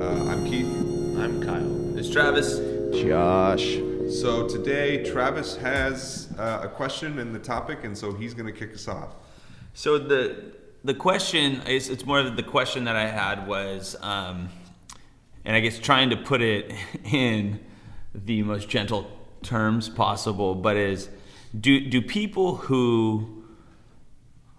I'm Keith. I'm Kyle. It's Travis. Josh. So today Travis has a question in the topic, and so he's going to kick us off. So the question is, it's more of the question that I had was, and I guess trying to put it in the most gentle terms possible, but is, do people who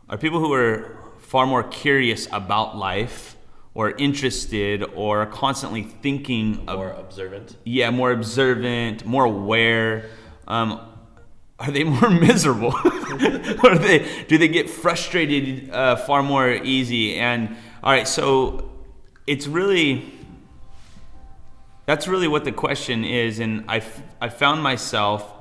are far more curious about life or interested or constantly thinking More observant. Yeah, more observant, more aware. Are they more miserable? Or do they get frustrated far more easy? And all right, so that's really what the question is. And I found myself.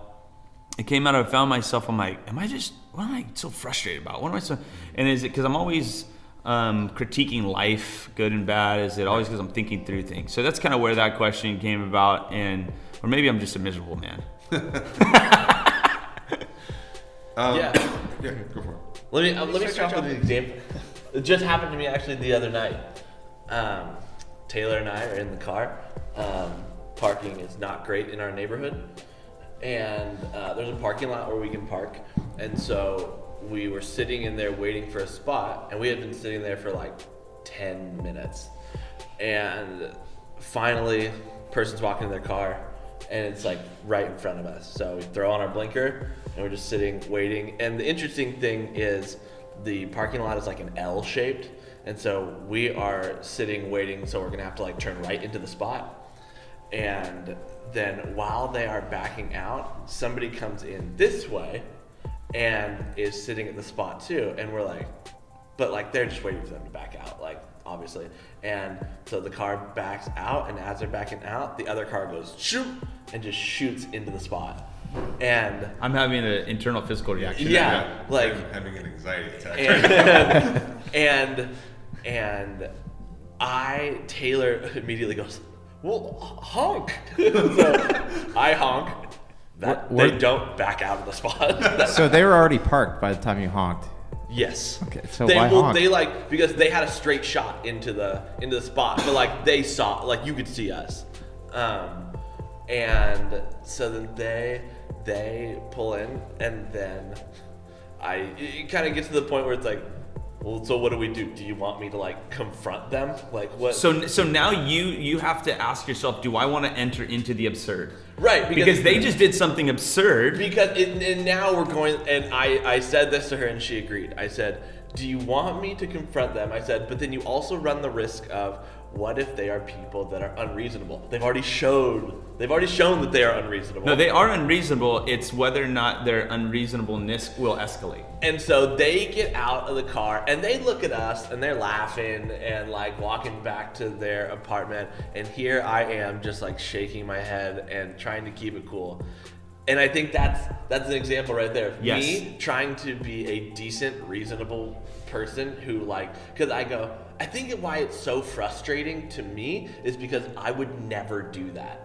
It came out. I found myself. I'm like, what am I so frustrated about? What am I so? And is it because I'm always critiquing life, good and bad? Is it always because I'm thinking through things? So that's kind of where that question came about, or maybe I'm just a miserable man. Yeah, go for it. Let me start off with an example. It just happened to me actually the other night. Taylor and I are in the car. Parking is not great in our neighborhood, and there's a parking lot where we can park, and so we were sitting in there waiting for a spot, and we had been sitting there for like 10 minutes, and finally person's walking in their car, and it's like right in front of us, so we throw on our blinker and we're just sitting waiting. And the interesting thing is the parking lot is like an L shaped, and so we are sitting waiting, so we're gonna have to like turn right into the spot. And then while they are backing out, somebody comes in this way and is sitting at the spot too, and we're like, but like they're just waiting for them to back out, like obviously. And so the car backs out, and as they're backing out, the other car goes shoot and just shoots into the spot. And I'm having an internal physical reaction. yeah, like I'm having an anxiety attack. and Taylor immediately goes, well, honk. So I honk. They don't back out of the spot. So they were already parked by the time you honked. Yes. Okay, so why honk? They like, because they had a straight shot into the spot, but like they saw, like you could see us, and so then they pull in, and then it kind of gets to the point where it's like, well, so what do we do? Do you want me to like confront them? Like what? So now you have to ask yourself, do I want to enter into the absurd? Right, because they just did something absurd. And now we're going, and I said this to her, and she agreed. I said, do you want me to confront them? I said, but then you also run the risk of, what if they are people that are unreasonable? They've already shown that they are unreasonable. No, they are unreasonable. It's whether or not their unreasonableness will escalate. And so they get out of the car, and they look at us, and they're laughing and like walking back to their apartment. And here I am just like shaking my head and trying to keep it cool. And I think that's an example right there of me trying to be a decent, reasonable person who because I think why it's so frustrating to me is because I would never do that.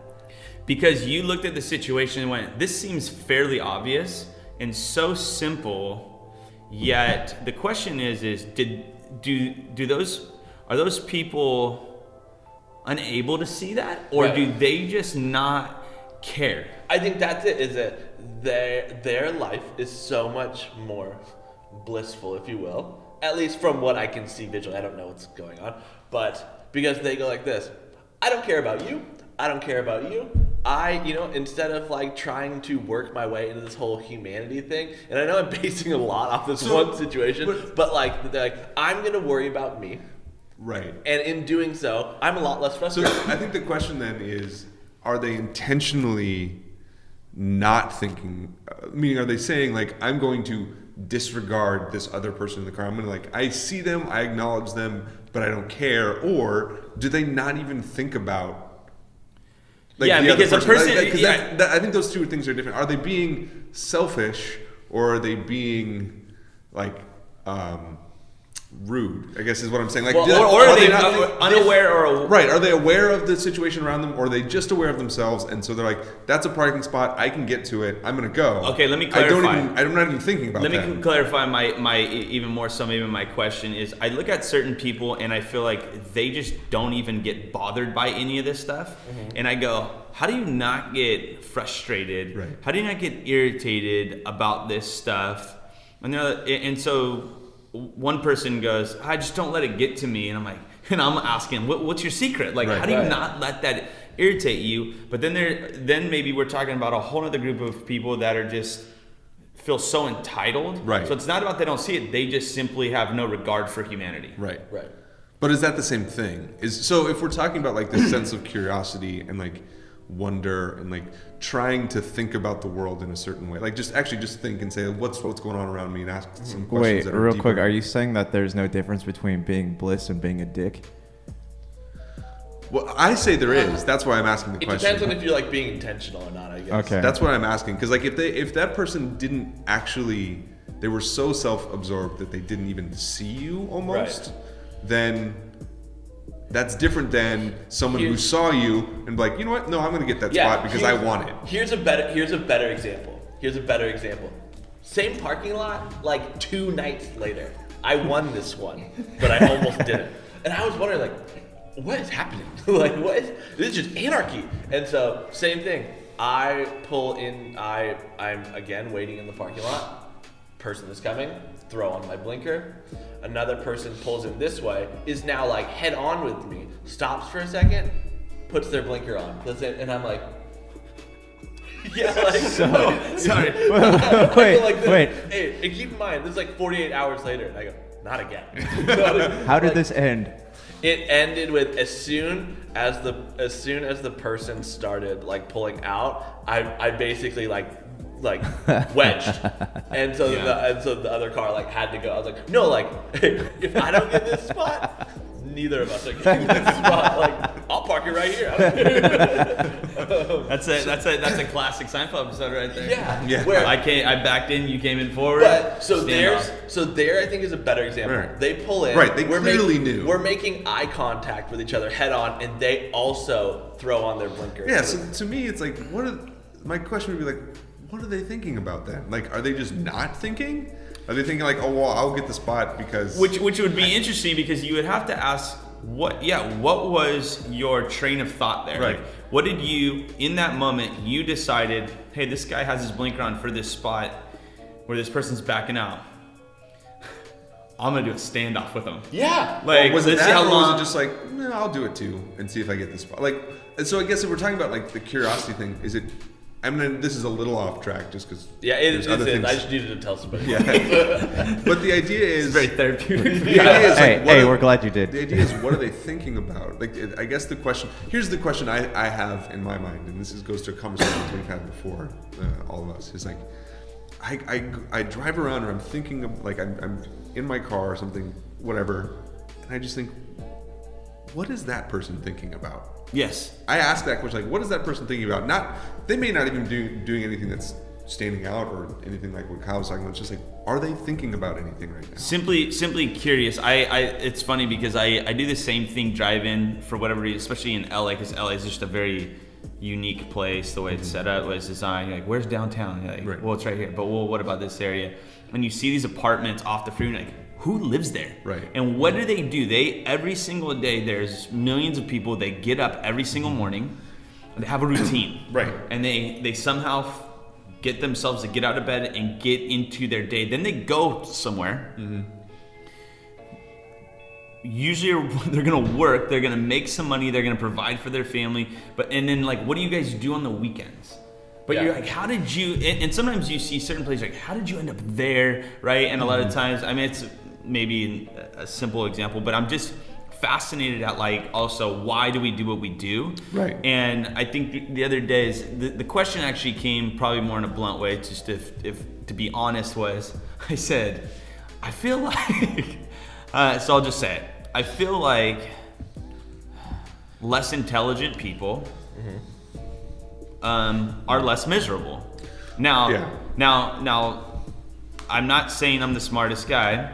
Because you looked at the situation and went, this seems fairly obvious and so simple, yet the question is are those people unable to see that, or Right. do they just not care? I think that's it, is that their life is so much more blissful, if you will, at least from what I can see visually. I don't know what's going on, but because they go like this, I don't care about you, I don't care about you. Instead of like trying to work my way into this whole humanity thing, and I know I'm basing a lot off this one situation, but they're like, I'm gonna worry about me. Right. And in doing so, I'm a lot less So frustrated. I think the question then is, are they intentionally not thinking, meaning are they saying like, I'm going to disregard this other person in the car, I'm gonna I see them, I acknowledge them, but I don't care, or do they not even think about because a person, I think those two things are different. Are they being selfish, or are they being rude, I guess is what I'm saying. Like, Well, or are they not unaware or right? Are they aware of the situation around them, or are they just aware of themselves? And so they're like, "That's a parking spot. I can get to it. I'm gonna go." Okay, let me clarify. I'm not even thinking about that. Let me clarify my even more so. Maybe my question is, I look at certain people and I feel like they just don't even get bothered by any of this stuff, and I go, how do you not get frustrated? Right. How do you not get irritated about this stuff? And so one person goes, I just don't let it get to me, and I'm like, and I'm asking, what's your secret? Like, Right. how do you not let that irritate you? But then maybe we're talking about a whole other group of people that are just feel so entitled. Right. So it's not about they don't see it; they just simply have no regard for humanity. Right. Right. But is that the same thing? So if we're talking about like this sense of curiosity and like wonder and like trying to think about the world in a certain way, like just think and say what's going on around me and ask some questions. Wait, that are real deeper. quick, are you saying that there's no difference between being bliss and being a dick? Well, I say there is. That's why I'm asking the It question. depends on if you're like being intentional or not, I guess. Okay. That's what I'm asking, because like if that person didn't actually, they were so self-absorbed that they didn't even see you almost, then that's different than someone who saw you and be like, you know what? No, I'm going to get that spot because I want it. Here's a better example. Same parking lot, like 2 nights later. I won this one, but I almost didn't. And I was wondering, like, what is happening? Like, this is just anarchy. And so, same thing. I pull in, I'm again waiting in the parking lot. Person is coming, throw on my blinker. Another person pulls in this way, is now like head on with me, stops for a second, puts their blinker on. And I'm like, yeah, like, Sorry. Wait. Hey, and keep in mind, this is like 48 hours later, and I go, not again. How did this end? It ended with as soon as the person started like pulling out, I basically like wedged, and so the other car like had to go. I was like, no, like if I don't get this spot, neither of us are getting this spot. Like I'll park it right here. That's a classic Seinfeld episode right there. Yeah. Where I backed in, you came in forward. But so stand there I think is a better example. Right. They pull in. Right, they clearly knew. We're making eye contact with each other head on, and they also throw on their blinkers. Yeah, so to me, it's like, my question would be like, what are they thinking about then? Like, are they just not thinking? Are they thinking like, oh, well, I'll get the spot because... Which would be interesting because you would have to ask, what was your train of thought there? Right. Like, what did you, in that moment, you decided, hey, this guy has his blinker on for this spot where this person's backing out. I'm gonna do a standoff with him. Yeah. Like, was it let's see that, how or long. was it just like, no, I'll do it too and see if I get the spot? Like, and so I guess if we're talking about like the curiosity thing, is it... I mean, this is a little off track just because... Yeah, it is. I just needed to tell somebody. Yeah. But the idea is... It's very therapeutic. The idea is Hey, we're glad you did. The idea is, what are they thinking about? Like, I guess the question... Here's the question I have in my mind, and this goes to a conversation we've had before, all of us. Is like, I drive around, or I'm thinking of, like, I'm in my car or something, whatever, and I just think, what is that person thinking about? Yes. I ask that question, like, what is that person thinking about? They may not even doing anything that's standing out or anything like what Kyle was talking about. It's just like, are they thinking about anything right now? Simply curious. It's funny because I do the same thing drive-in for whatever reason, especially in LA, because LA is just a very unique place, the way it's set up, the way it's designed. You're like, where's downtown? You're like, Right. Well, it's right here. But well, what about this area? And you see these apartments off the freeway, like, who lives there? Right. And what do? They every single day, there's millions of people. They get up every single morning. They have a routine. Right. And they somehow get themselves to get out of bed and get into their day. Then they go somewhere. Mm-hmm. Usually they're gonna work. They're gonna make some money. They're gonna provide for their family. And then like, what do you guys do on the weekends? But you're like, how did you? And sometimes you see certain places like, how did you end up there, right? And a lot of times, I mean, it's maybe a simple example, but I'm just fascinated at like also why do we do what we do, right? And I think the other day is the question actually came probably more in a blunt way, just if to be honest, was I said I feel like so I'll just say it, I feel like less intelligent people are less miserable. Now I'm not saying I'm the smartest guy.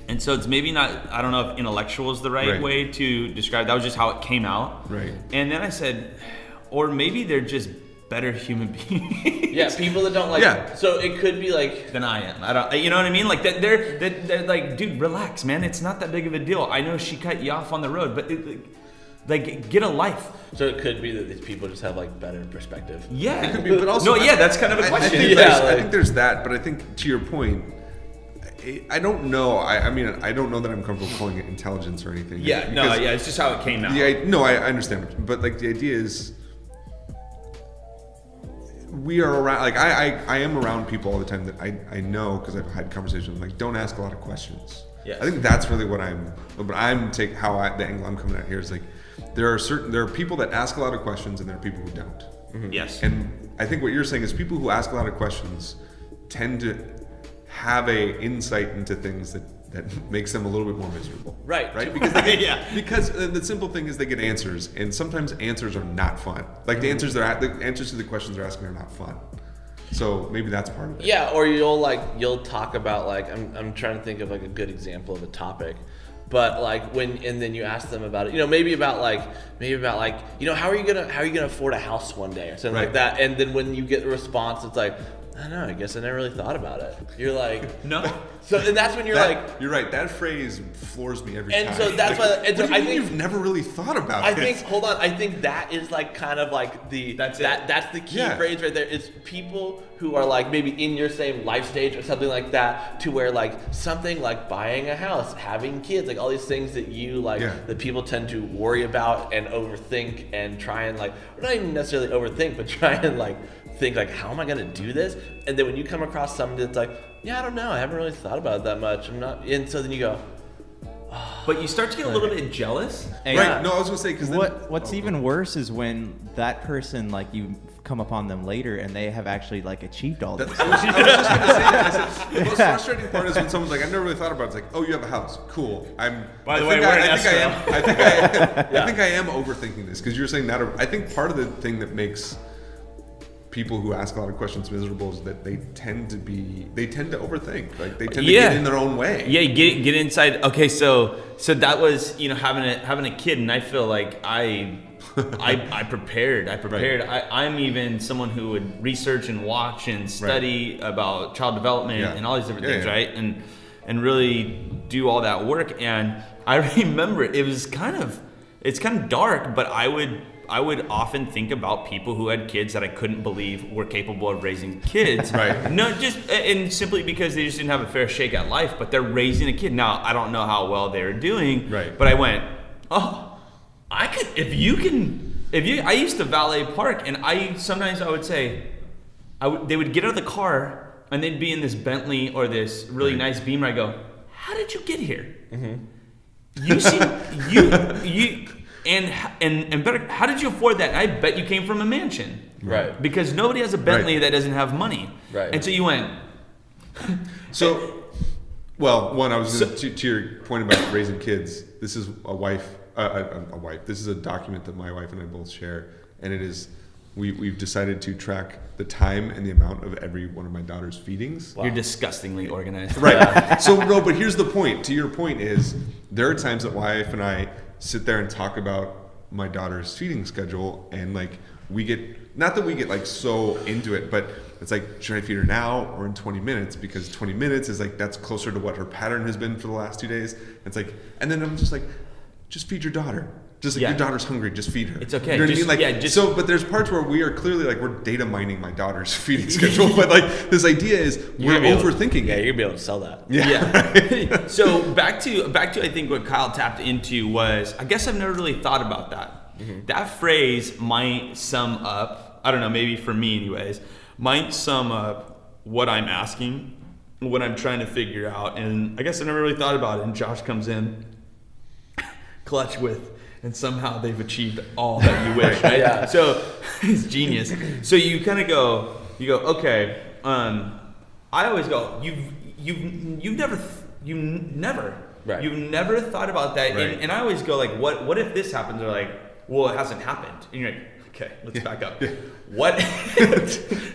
And so it's maybe not, I don't know if intellectual is the right way to describe. That was just how it came out. Right. And then I said, or maybe they're just better human beings. Yeah, people that don't like. Yeah. So it could be like. Than I am. I don't. You know what I mean? Like they're like, dude, relax, man. It's not that big of a deal. I know she cut you off on the road, but like, get a life. So it could be that these people just have like better perspective. Yeah. It could be, but also, that's kind of a question. I think there's that, but I think to your point, I don't know. I mean, I don't know that I'm comfortable calling it intelligence or anything. Yeah, it's just how it came out. I understand, but like the idea is, we are around. Like I am around people all the time that I know because I've had conversations with them, like, don't ask a lot of questions. Yes. I think that's really what the angle I'm coming at here is like, there are people that ask a lot of questions and there are people who don't. Mm-hmm. Yes. And I think what you're saying is people who ask a lot of questions tend to have a insight into things that makes them a little bit more miserable. Right. Because they get, because the simple thing is they get answers, and sometimes answers are not fun. Like the answers to the questions they're asking are not fun. So maybe that's part of it. Yeah, or you'll talk about like I'm trying to think of like a good example of a topic. But like and then you ask them about it, maybe about like, how are you gonna afford a house one day or something like that. And then when you get a response, it's like, I don't know, I guess I never really thought about it. You're like, no. So and that's when you're you're right. That phrase floors me every time. And so that's why. And so what do you I mean think you've never really thought about it. I think that is like kind of like that's the key phrase right there. It's people who are like maybe in your same life stage or something like that, to where like something like buying a house, having kids, like all these things that you like that people tend to worry about and overthink and try and like, or not even necessarily overthink, but try and like think like, how am I gonna do this? And then when you come across somebody that's like, yeah, I don't know, I haven't really thought about it that much. I'm not, and so then you go, but you start to get a little bit jealous. Right. No, I was gonna say, because what's even worse is when that person, like, you come upon them later and they have actually like achieved all this. I was just gonna say that. I said the most frustrating part is when someone's like, I've never really thought about it. It's like, oh, you have a house, cool. By the way, we're in escrow. I think I am overthinking this, because you're saying that. I think part of the thing that makes people who ask a lot of questions miserable is that they tend to overthink. Like they tend to get in their own way. Yeah, get inside. Okay, so that was having a kid, and I feel like I prepared. Right. I'm even someone who would research and watch and study about child development and all these different things, right? And really do all that work. And I remember it's kind of dark, but I would often think about people who had kids that I couldn't believe were capable of raising kids. Right. No, and simply because they just didn't have a fair shake at life, but they're raising a kid. Now, I don't know how well they're doing. Right. But I went, oh, I could, I used to valet park, and sometimes I would say, they would get out of the car and they'd be in this Bentley or this really nice Beamer. I go, how did you get here? Mm-hmm. You seem, and better, how did you afford that? I bet you came from a mansion. right. Because nobody has a Bentley that doesn't have money. Right. And so you went. Well, one, I was going to your point about raising kids. This is a wife. This is a document that my wife and I both share, and it is. We've decided to track the time and the amount of every one of my daughter's feedings. Wow. You're disgustingly organized. Right. So no, but here's the point. To your point is, there are times that my wife and I sit there and talk about my daughter's feeding schedule, and like we get, not that we get like so into it, but it's like, should I feed her now or in 20 minutes? Because 20 minutes is like, that's closer to what her pattern has been for the last 2 days. It's like, and then I'm just like, just feed your daughter. Just like, your daughter's hungry, just feed her. It's okay. You know what I mean? Like, but there's parts where we are clearly like, we're data mining my daughter's feeding schedule. But like, this idea is we're overthinking it. Yeah, you're gonna be able to sell that. Yeah. So back to I think what Kyle tapped into was, I guess I've never really thought about that. Mm-hmm. That phrase might sum up, I don't know, maybe for me anyways, might sum up what I'm asking, what I'm trying to figure out. And I guess I never really thought about it. And Josh comes in clutch with, and somehow they've achieved all that you wish, right? Yeah. So it's genius. So you kind of go, okay. I always go, you've never, right. You've never thought about that. Right. And I always go like, what if this happens? Or like, well, it hasn't happened. And you're like, okay, let's back up. What?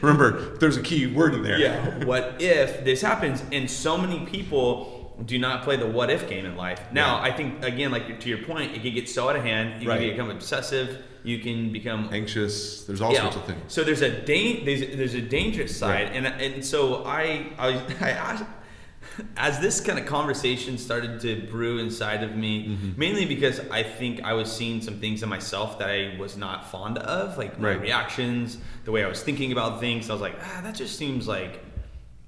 Remember, there's a key word in there. Yeah. What if this happens? And so many people do not play the what if game in life. Now, I think, again, like to your point, it can get so out of hand. You can become obsessive. You can become anxious. There's all sorts of things. So there's a dangerous side, and so I asked, as this kind of conversation started to brew inside of me, mainly because I think I was seeing some things in myself that I was not fond of, like my reactions, the way I was thinking about things. I was like, that just seems like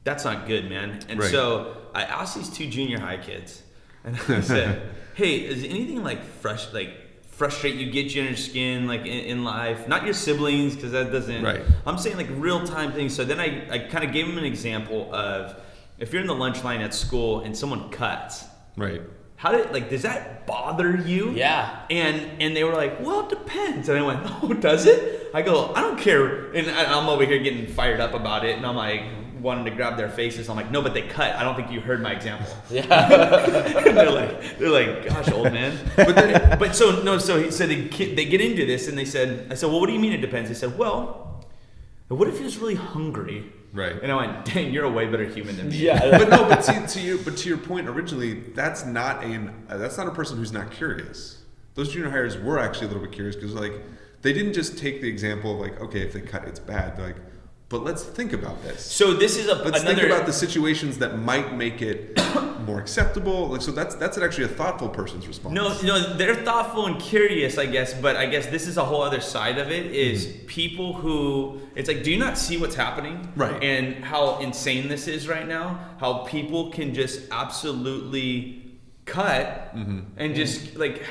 that's not good, man. And so I asked these 2 junior high kids, and I said, hey, is anything like frustrate you, get you in your skin, like in life? Not your siblings, because that doesn't. I'm saying like real time things. So then I kind of gave them an example of, if you're in the lunch line at school and someone cuts, does that bother you? Yeah. And they were like, well, it depends. And I went, oh, does it? I go, I don't care. And I'm over here getting fired up about it, and I'm like wanting to grab their faces. I'm like, no, but they cut. I don't think you heard my example. Yeah. And they're like, gosh, old man. So they get into this, and I said, well, what do you mean it depends? They said, well, what if he was really hungry? Right. And I went, dang, you're a way better human than me. Yeah. but to your point originally, that's not a person who's not curious. Those junior hires were actually a little bit curious, because like they didn't just take the example of like, okay, if they cut, it's bad. They're like, but let's think about this. So this is think about the situations that might make it more acceptable. Like, so that's actually a thoughtful person's response. No, they're thoughtful and curious, I guess. But I guess this is a whole other side of it, is people who, it's like, do you not see what's happening? Right. And how insane this is right now? How people can just absolutely cut and just like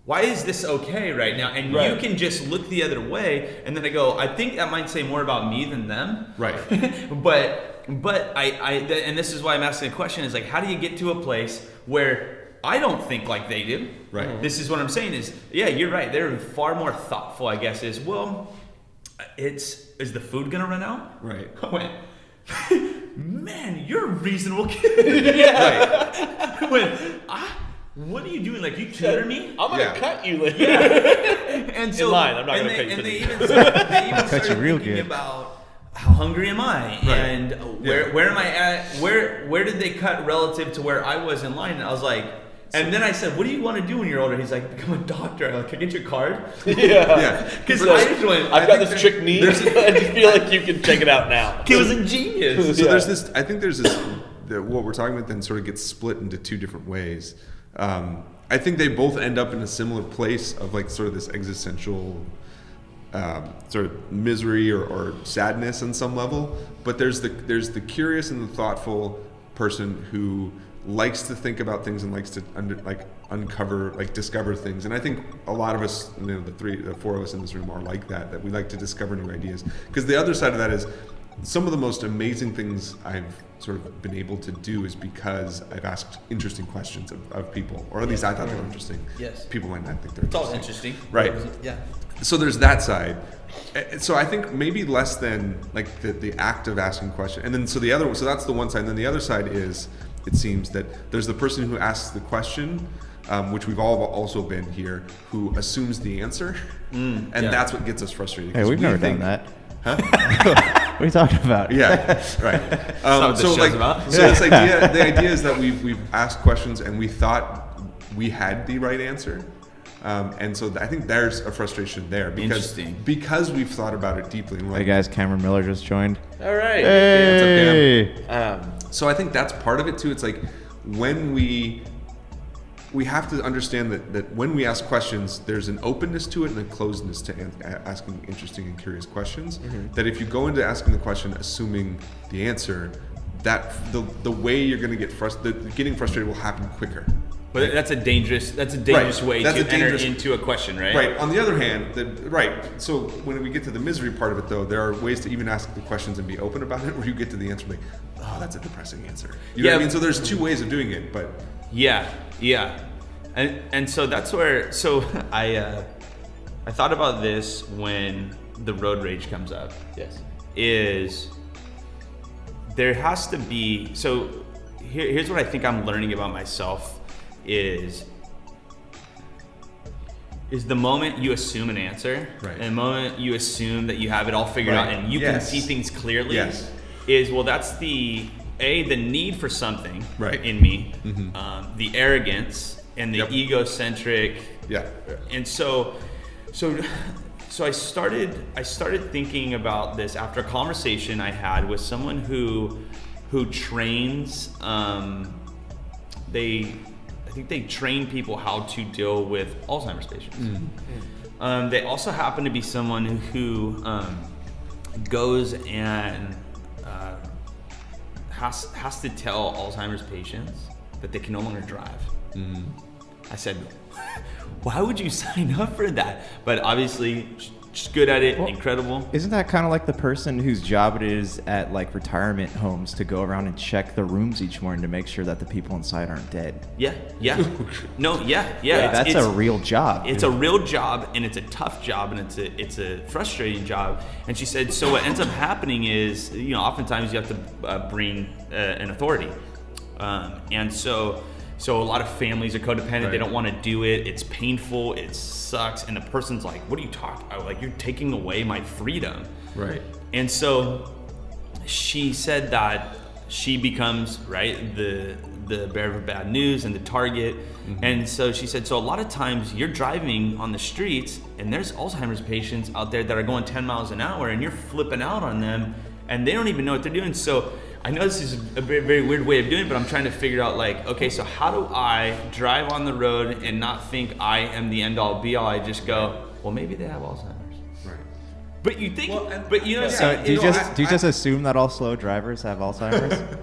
why is this okay right now? And you can just look the other way. And then I go, I think that might say more about me than them. Right. but and this is why I'm asking the question, is like, how do you get to a place where I don't think like they do? Right. This is what I'm saying is, yeah, you're right. They're far more thoughtful, I guess, is the food gonna run out? Right. I went, man, you're a reasonable kid. Yeah. I went, what are you doing? Like, you tutor me? I'm gonna cut you later. And so, in line, I'm not gonna cut you. And they even started real thinking good. about how hungry am I, and where am I at? Where did they cut relative to where I was in line? And I was like, and then I said, what do you want to do when you're older? He's like, become a doctor. I'm like, can I get your card? Yeah. Because I just went, I've got this trick knee. I just feel like you can check it out now. He was a genius. So there's this. I think there's this. What we're talking about then sort of gets split into 2 different ways. I think they both end up in a similar place of like sort of this existential sort of misery or sadness on some level. But there's the curious and the thoughtful person who likes to think about things and likes to uncover, like discover things. And I think a lot of us, the 4 of us in this room are like that we like to discover new ideas. Because the other side of that is, some of the most amazing things I've sort of been able to do is because I've asked interesting questions of people, or at least I thought they were interesting. Yes. People might not think they're It's all interesting. interesting. Right. Yeah. So there's that side. So I think maybe less than like the act of asking questions. And then so that's the one side. And then the other side is, it seems that there's the person who asks the question, which we've all also been here, who assumes the answer. And that's what gets us frustrated. Hey, we've never done that. Huh? What are you talking about? Yeah, right. The idea is that we've asked questions and we thought we had the right answer, and so I think there's a frustration there because we've thought about it deeply. And Hey guys, Cameron Miller just joined. All right. Hey. What's up, Cam? So I think that's part of it too. It's like when we have to understand that when we ask questions, there's an openness to it and a closedness to asking interesting and curious questions. That if you go into asking the question assuming the answer, that the way you're going to get getting frustrated will happen quicker. But that's a dangerous way to enter into a question, right? Right. On the other hand, so when we get to the misery part of it, though, there are ways to even ask the questions and be open about it, where you get to the answer like, oh, that's a depressing answer. You know what I mean? So there's 2 ways of doing it, but yeah. And so that's where I thought about this when the road rage comes up. Yes. Is there has to be, so here's what I think I'm learning about myself is the moment you assume an answer, right, and the moment you assume that you have it all figured out and you can see things clearly, yes, is, well, that's the the need for something Right. in me, the arrogance and the Yep. egocentric. Yeah. And so I started thinking about this after a conversation I had with someone who trains. I think they train people how to deal with Alzheimer's patients. They also happen to be someone who goes and has to tell Alzheimer's patients that they can no longer drive. I said, why would you sign up for that? But obviously, she's good at it, incredible. Isn't that kind of like the person whose job it is at like retirement homes to go around and check the rooms each morning to make sure that the people inside aren't dead? Yeah. No, yeah. That's a real job. It's a real job, and it's a tough job, and it's a frustrating job. And she said, so what ends up happening is, oftentimes you have to bring an authority, and so a lot of families are codependent. Right. They don't want to do it. It's painful. It sucks. And the person's like, "What are you talking about? Like, you're taking away my freedom." Right. And so she said that she becomes the bearer of bad news and the target. And so she said, so a lot of times you're driving on the streets and there's Alzheimer's patients out there that are going 10 miles an hour and you're flipping out on them and they don't even know what they're doing. So I know this is a very, very weird way of doing it, but I'm trying to figure out okay, so how do I drive on the road and not think I am the end all be all? I just go, well, maybe they have Alzheimer's. Right. But you think, Well, So do you just assume that all slow drivers have Alzheimer's?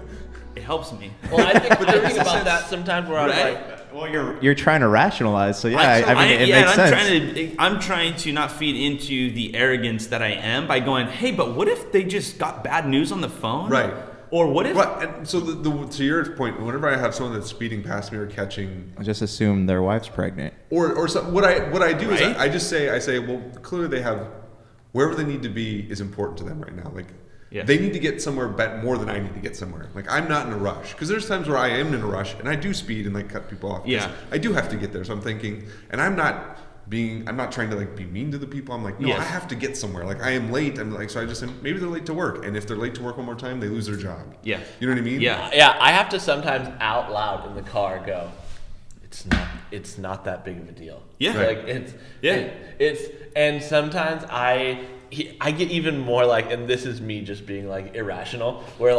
it helps me. Well, I think there is about that sometimes where I'm Right? like, Well, you're trying to rationalize, so yeah, I mean, it makes sense. I'm trying to not feed into the arrogance that I am by going, hey, but what if they just got bad news on the phone? Right. Or what if? Right. And so to your point, whenever I have someone that's speeding past me or catching, I just assume their wife's pregnant. or so, what I do is Right? I say, well, clearly they have wherever they need to be is important to them right now. Like Yeah. they need to get somewhere more than I need to get somewhere. Like I'm not in a rush because there's times where I am in a rush and I do speed and cut people off. 'Cause Yeah. I do have to get there. So I'm thinking, and I'm not trying to be mean to the people. I'm like, no, Yes. I have to get somewhere. Like I am late. I'm like, so I just say, maybe they're late to work. And if they're late to work one more time, they lose their job. Yeah. You know what I mean? Yeah. yeah, I have to sometimes out loud in the car go, it's not that big of a deal. Yeah. Like and sometimes I get even more and this is me just being irrational, where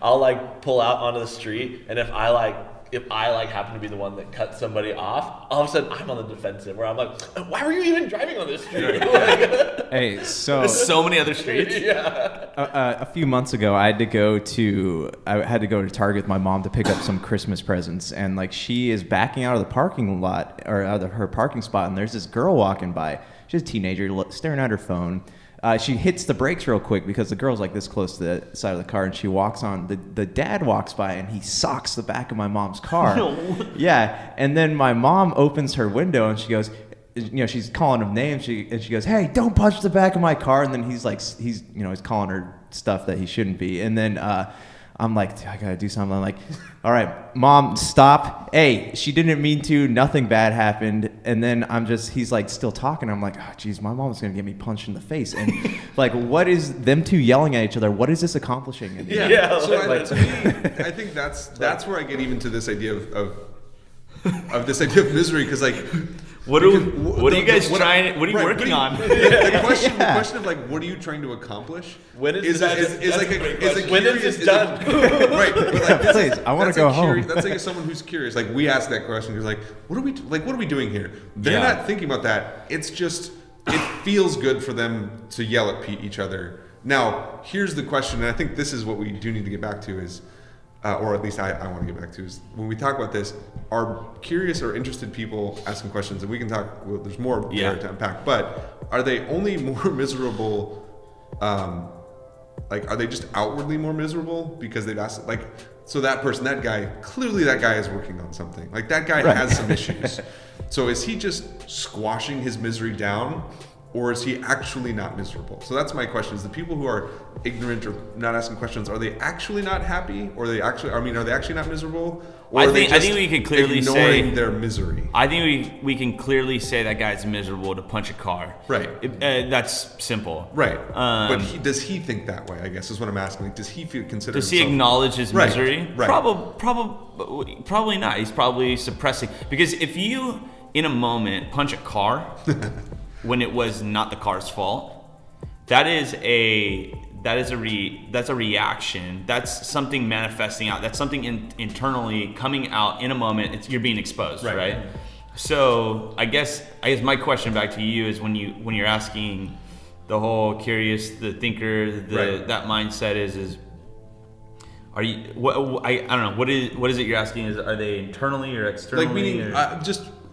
I'll pull out onto the street, and if I happen to be the one that cuts somebody off, all of a sudden I'm on the defensive where I'm like, why were you even driving on this street? Hey, so There's so many other streets. a few months ago, I had to go to Target with my mom to pick up some Christmas presents, and she is backing out of the parking lot or out of her parking spot, and there's this girl walking by. She's a teenager, staring at her phone. She hits the brakes real quick because the girl's this close to the side of the car, and she walks on. The dad walks by and he socks the back of my mom's car. Yeah, and then my mom opens her window and she goes, she's calling him names. She goes, "Hey, don't punch the back of my car." And then he's calling her stuff that he shouldn't be. And then I'm like, I gotta do something. I'm like, all right, Mom, stop. Hey, she didn't mean to. Nothing bad happened. And then he's still talking. I'm like, oh, geez, my mom's gonna get me punched in the face. And what is them two yelling at each other? What is this accomplishing? Yeah. So to me, I think that's where I get even to this idea of this idea of misery, because What are you guys trying? What are you working on? The question of what are you trying to accomplish? When is this done? Right. But Please, I want to go home. That's someone who's curious. We ask that question. He's like, what are we doing here? They're not thinking about that. It's just it feels good for them to yell at each other. Now, here's the question, and I think this is what we do need to get back to is. Or at least I want to get back to, is when we talk about this, are curious or interested people asking questions, and we can talk, there's more there to unpack, but are they only more miserable, are they just outwardly more miserable because they've asked, so that guy is working on something. That guy has some issues. So is he just squashing his misery down, or is he actually not miserable? So that's my question: is the people who are ignorant or not asking questions, are they actually not happy, or are they actually not miserable? Or I are they think just we can clearly ignoring say their misery. I think we can clearly say that guy's miserable to punch a car. Right. That's simple. Right. But does he think that way? I guess is what I'm asking. Like, does he consider? Does he himself- acknowledge his Right, misery? right. Probably not. He's probably suppressing. Because if you, in a moment, punch a car when it was not the car's fault, that's a reaction. That's something manifesting out. That's something internally coming out in a moment. You're being exposed, right? So I guess my question back to you is when you're asking the whole curious, the thinker, that mindset is. Are you? I don't know. What is it you're asking? Are they internally or externally? Like meaning,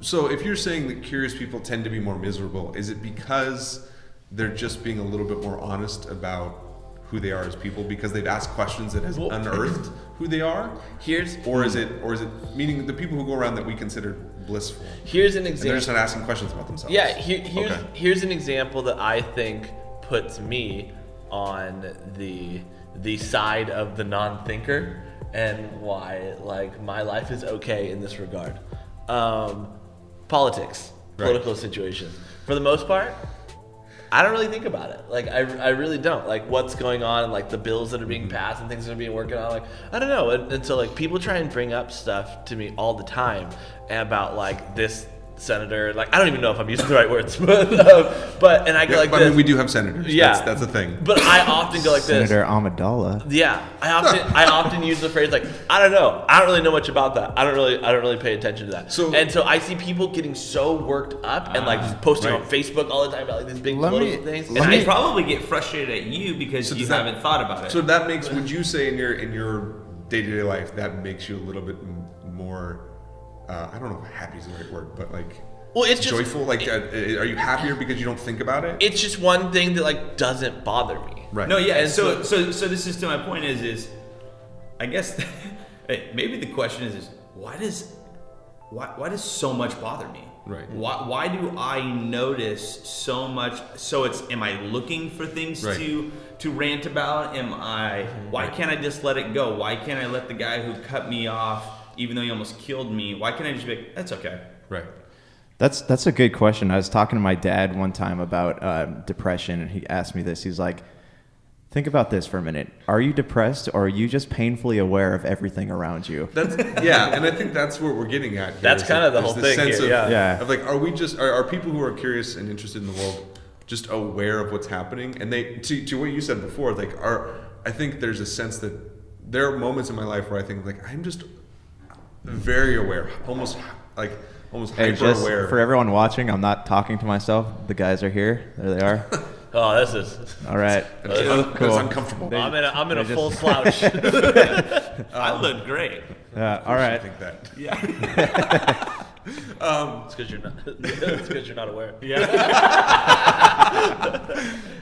so if you're saying that curious people tend to be more miserable, is it because they're just being a little bit more honest about who they are as people because they've asked questions that has unearthed who they are? Or is it meaning the people who go around that we consider blissful? Here's an And example. they're just not asking questions about themselves. Yeah, here's an example that I think puts me on the side of the non-thinker and why like my life is okay in this regard. Politics, political situations. For the most part, I don't really think about it. Like I really don't. Like what's going on, like the bills that are being passed and things that are being worked on. Like I don't know. And so like people try and bring up stuff to me all the time about like this senator. Like I don't even know if I'm using the right words, but and I go like I this. mean, we do have senators. Yeah, that's a thing. But I often go like this. Senator Amidala. Yeah, I often use the phrase like I don't know. I don't really know much about that. I don't really pay attention to that. So I see people getting so worked up and like just posting on Facebook all the time about like these big political things. And I probably get frustrated at you because you haven't thought about it. So that makes, would you say in your day-to-day life that makes you a little bit more, I don't know if happy is the right word, but like, well, it's just joyful. Like, are you happier because you don't think about it? It's just one thing that like doesn't bother me. Right. No, yeah. And so this is to my point is I guess maybe the question is why does so much bother me? Right. Why do I notice so much? So am I looking for things to rant about? Why can't I just let it go? Why can't I let the guy who cut me off, even though he almost killed me, why can't I just be like, that's okay? Right. That's a good question. I was talking to my dad one time about depression, and he asked me this. He's like, think about this for a minute. Are you depressed, or are you just painfully aware of everything around you? Yeah, and I think that's what we're getting at here. That's kind of the whole thing sense here, of, of like, are we just are people who are curious and interested in the world just aware of what's happening? And they to what you said before, like I think there's a sense that there are moments in my life where I think like I'm just very aware, almost Hey, hyper just aware. for everyone watching, I'm not talking to myself. The guys are here. There they are. Oh, this is. All right. That's uncomfortable. I'm in a full slouch. I look great. All right. I think that. Yeah. It's because you're not aware. Yeah.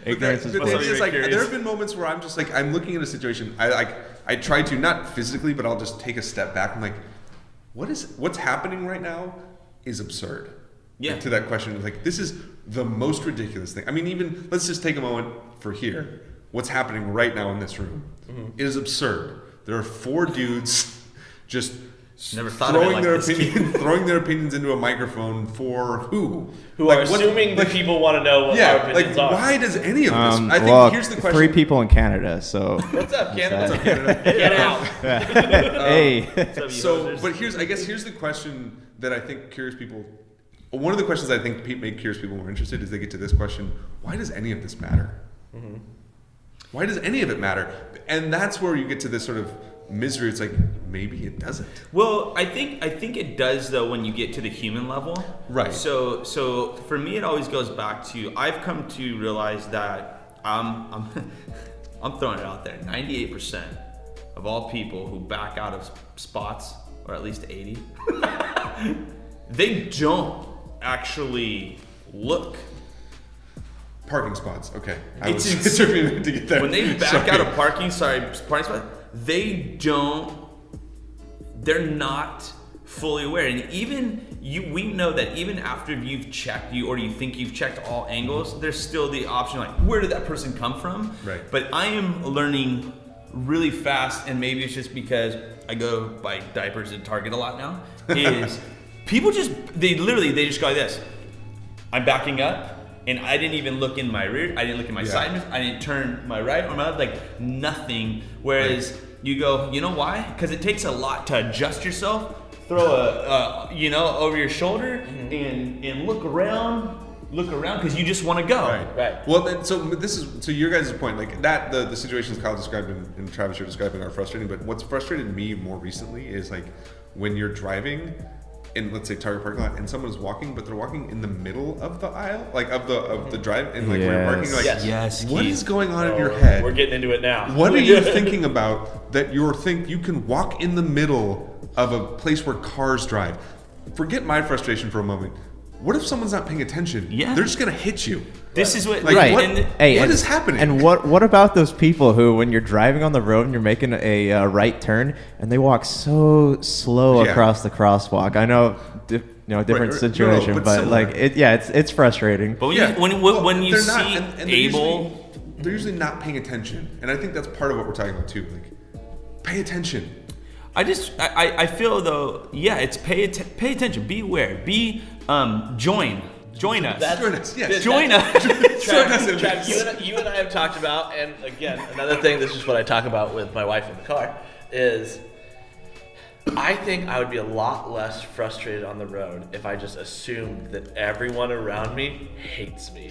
Ignorance is The bliss. thing is, like, there have been moments where I'm just like, I'm looking at a situation. I try to, not physically, but I'll just take a step back. I'm like, what's happening right now is absurd. Yeah. To that question, it's like, this is the most ridiculous thing. I mean, even let's just take a moment for here. What's happening right now in this room? It is absurd. There are 4 dudes just Never thought of it like this. throwing their opinions into a microphone for who? Who are assuming that people want to know what our opinions are. Why does any of this? I think well, here's the question. 3 people in Canada, so. What's up, Canada? What's up, Canada? Get out. Hey. But here's the question that I think curious people. One of the questions I think make curious people more interested is they get to this question: why does any of this matter? Mm-hmm. Why does any of it matter? And that's where you get to this sort of misery. It's like maybe it doesn't. Well, I think it does though when you get to the human level. Right. So for me, it always goes back to I've come to realize that I'm throwing it out there. 98% of all people who back out of spots, or at least 80, they don't actually look. Parking spots. Okay. It's it took me a minute to get there. When they back out of parking spot, they're not fully aware. And even we know that even after you've checked or you think you've checked all angles, there's still the option like, where did that person come from? Right. But I am learning really fast, and maybe it's just because I go buy diapers at Target a lot now, is people they just go like this. I'm backing up, and I didn't even look in my rear, I didn't look in my side mirrors, I didn't turn my right or my left, like nothing. Whereas you go, you know why? Because it takes a lot to adjust yourself, throw over your shoulder and look around because you just want to go. Right. Well, then, so your guys' point, like that, the situations Kyle described and Travis you're describing are frustrating. But what's frustrated me more recently is like when you're driving in, let's say, Target parking lot, and someone is walking, but they're walking in the middle of the aisle, like of the drive, and like where you're parking, like Yes, what Keith. is going on in your head? We're getting into it now. What are you thinking about that you can walk in the middle of a place where cars drive? Forget my frustration for a moment. What if someone's not paying attention? Yeah. They're just gonna hit you. This is what Like, Right. what, and what is happening? And what about those people who, when you're driving on the road and you're making a right turn, and they walk so slow across the crosswalk? I know, different Right, situation, but but similar. like it's frustrating. But Well, when you they're see not, and they're Abel, they're usually not paying attention, and I think that's part of what we're talking about too. Like, pay attention. I feel though, it's pay attention, be aware, join us. Join us, yes. Join us. Trav, you and I have talked about, and again, another thing, this is what I talk about with my wife in the car, is I think I would be a lot less frustrated on the road if I just assumed that everyone around me hates me.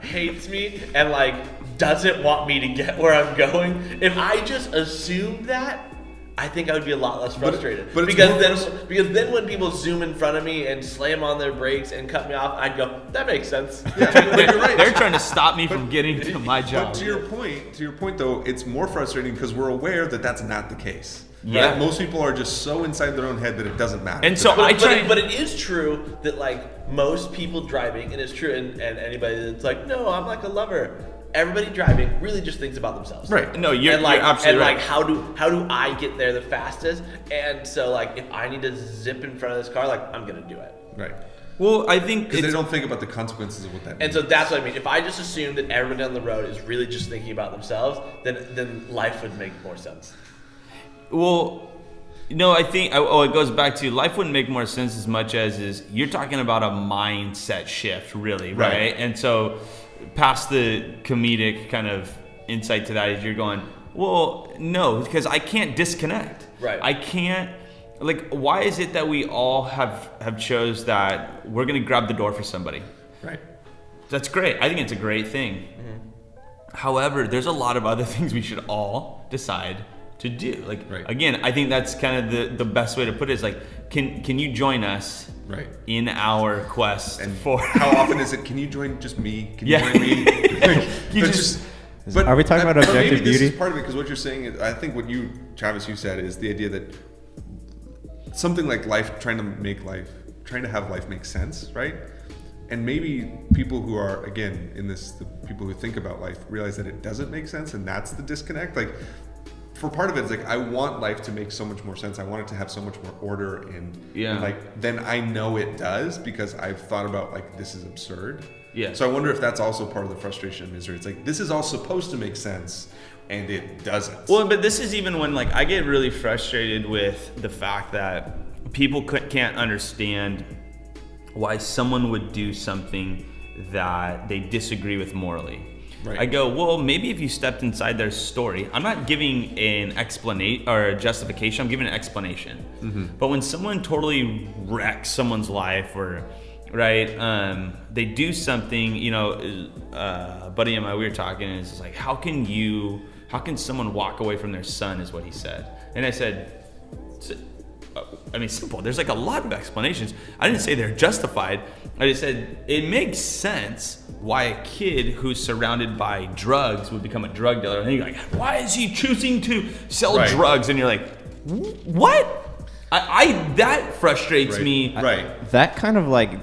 Hates me and like doesn't want me to get where I'm going. If I just assumed that, I think I would be a lot less frustrated. But it's because then when people zoom in front of me and slam on their brakes and cut me off, I'd go, that makes sense. But you're right. They're trying to stop me from getting to my job. But to your point though, it's more frustrating because we're aware that that's not the case. Yeah. Right? Most people are just so inside their own head that it doesn't matter. And so But it is true that like most people driving, and it's true, and anybody that's like, no, I'm like a lover. Everybody driving really just thinks about themselves. Right. No, you're absolutely right. Like how do I get there the fastest? And so like if I need to zip in front of this car, like I'm gonna do it. Right. Well, I think Because they don't think about the consequences of what that means. And so that's what I mean. If I just assume that everybody on the road is really just thinking about themselves, then life would make more sense. Well, no, I think it goes back to life wouldn't make more sense as much as is you're talking about a mindset shift, really, right? And so past the comedic kind of insight to that is you're going, well, no, because I can't disconnect. Right. I can't. Like, why is it that we all have chose that we're gonna grab the door for somebody? Right. That's great. I think it's a great thing. Mm-hmm. However, there's a lot of other things we should all decide to do. Like, again, I think that's kind of the best way to put it is like, can you join us in our quest for... How often is it, can you join just me? Can you join me? Are we talking about objective beauty? This is part of it, because what you're saying is, I think what you, Travis, you said is the idea that something like life, trying to have life make sense, right? And maybe people who are, again, the people who think about life realize that it doesn't make sense, and that's the disconnect. Like, for part of it, it's like, I want life to make so much more sense. I want it to have so much more order, and like, then I know it does because I've thought about, like, this is absurd. Yeah. So I wonder if that's also part of the frustration and misery. It's like, this is all supposed to make sense, and it doesn't. Well, but this is even when, like, I get really frustrated with the fact that people can't understand why someone would do something that they disagree with morally. Right. I go, well, maybe if you stepped inside their story, I'm not giving an explanation or a justification, I'm giving an explanation. Mm-hmm. But when someone totally wrecks someone's life or, they do something, a buddy of mine, we were talking, and it's just like, how can someone walk away from their son is what he said. And I said, simple. There's like a lot of explanations. I didn't say they're justified. I just said it makes sense why a kid who's surrounded by drugs would become a drug dealer. And you're like, why is he choosing to sell drugs? And you're like, what? That frustrates me. Right. That kind of like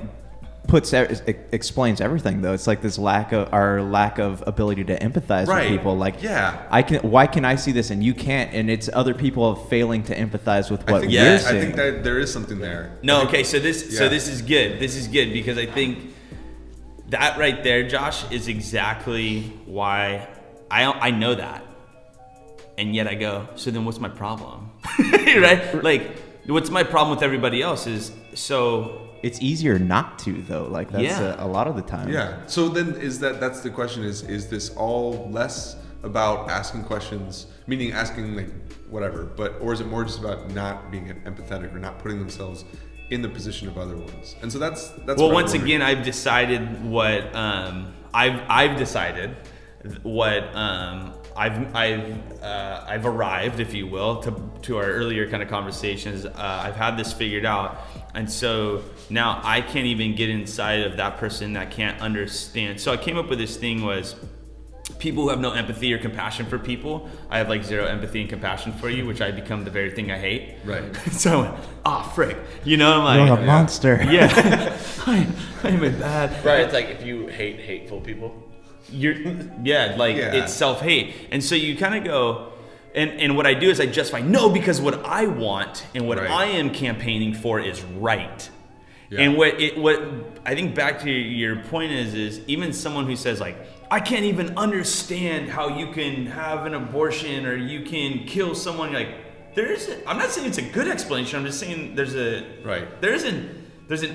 explains everything though. It's like this lack of ability to empathize Right. with people. Like, Yeah. why can I see this and you can't? And it's other people failing to empathize with what I we're seeing. think that there is something there. No, okay, so this is good. This is good because I think that right there, Josh, is exactly why I know that. And yet I go, so then what's my problem? Right? Like, what's my problem with everybody else is so... It's easier not to though. Like that's a lot of the time. Yeah. So then that's the question is this all less about asking questions, meaning asking like whatever, or is it more just about not being empathetic or not putting themselves in the position of other ones? And so that's well, once again, I've decided what I've decided what I've arrived, if you will, to our earlier kind of conversations. I've had this figured out, and so now I can't even get inside of that person that can't understand. So I came up with this thing was people who have no empathy or compassion for people. I have like zero empathy and compassion for you, which I become the very thing I hate. Right. So, frick, you know, I'm like, you're a monster. Yeah, I'm a bad. Right. It's like if you hate hateful people. It's self-hate. And so you kind of go, and what I do is I justify, no, because what I want and what I am campaigning for is right. Yeah. And what I think back to your point is even someone who says like, I can't even understand how you can have an abortion or you can kill someone, like, I'm not saying it's a good explanation, I'm just saying there's an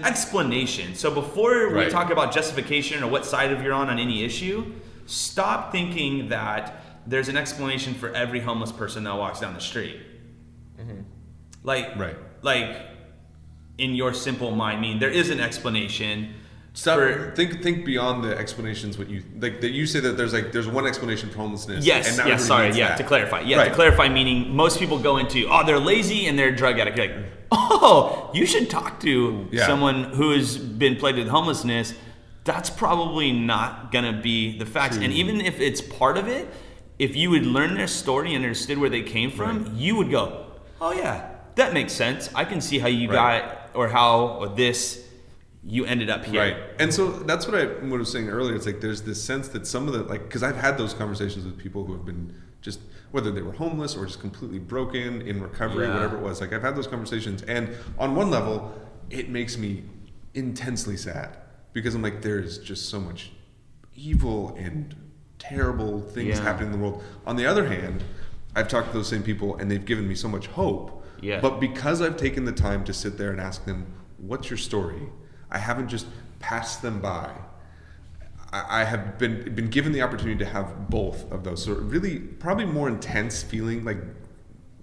explanation. So before we talk about justification or what side of you're on any issue, stop thinking that there's an explanation for every homeless person that walks down the street. Mm-hmm. Like in your simple mind, mean there is an explanation. Think beyond the explanations. What you like that you say that there's one explanation for homelessness. Yes. To clarify. Yeah. To clarify, meaning most people go into they're lazy and they're a drug addict. You're like, you should talk to someone who's been plagued with homelessness. That's probably not gonna be the facts. True. And even if it's part of it, if you would learn their story and understood where they came from, you would go, oh yeah, that makes sense. I can see how you got you ended up here. Right. And so that's what I was saying earlier. It's like there's this sense that some of the, like, because I've had those conversations with people who have been just, whether they were homeless or just completely broken in recovery, whatever it was. Like I've had those conversations, and on one level, it makes me intensely sad because I'm like, there's just so much evil and terrible things happening in the world. On the other hand, I've talked to those same people and they've given me so much hope. Yeah. But because I've taken the time to sit there and ask them, what's your story? I haven't just passed them by. I have been given the opportunity to have both of those. So really, probably more intense feeling, like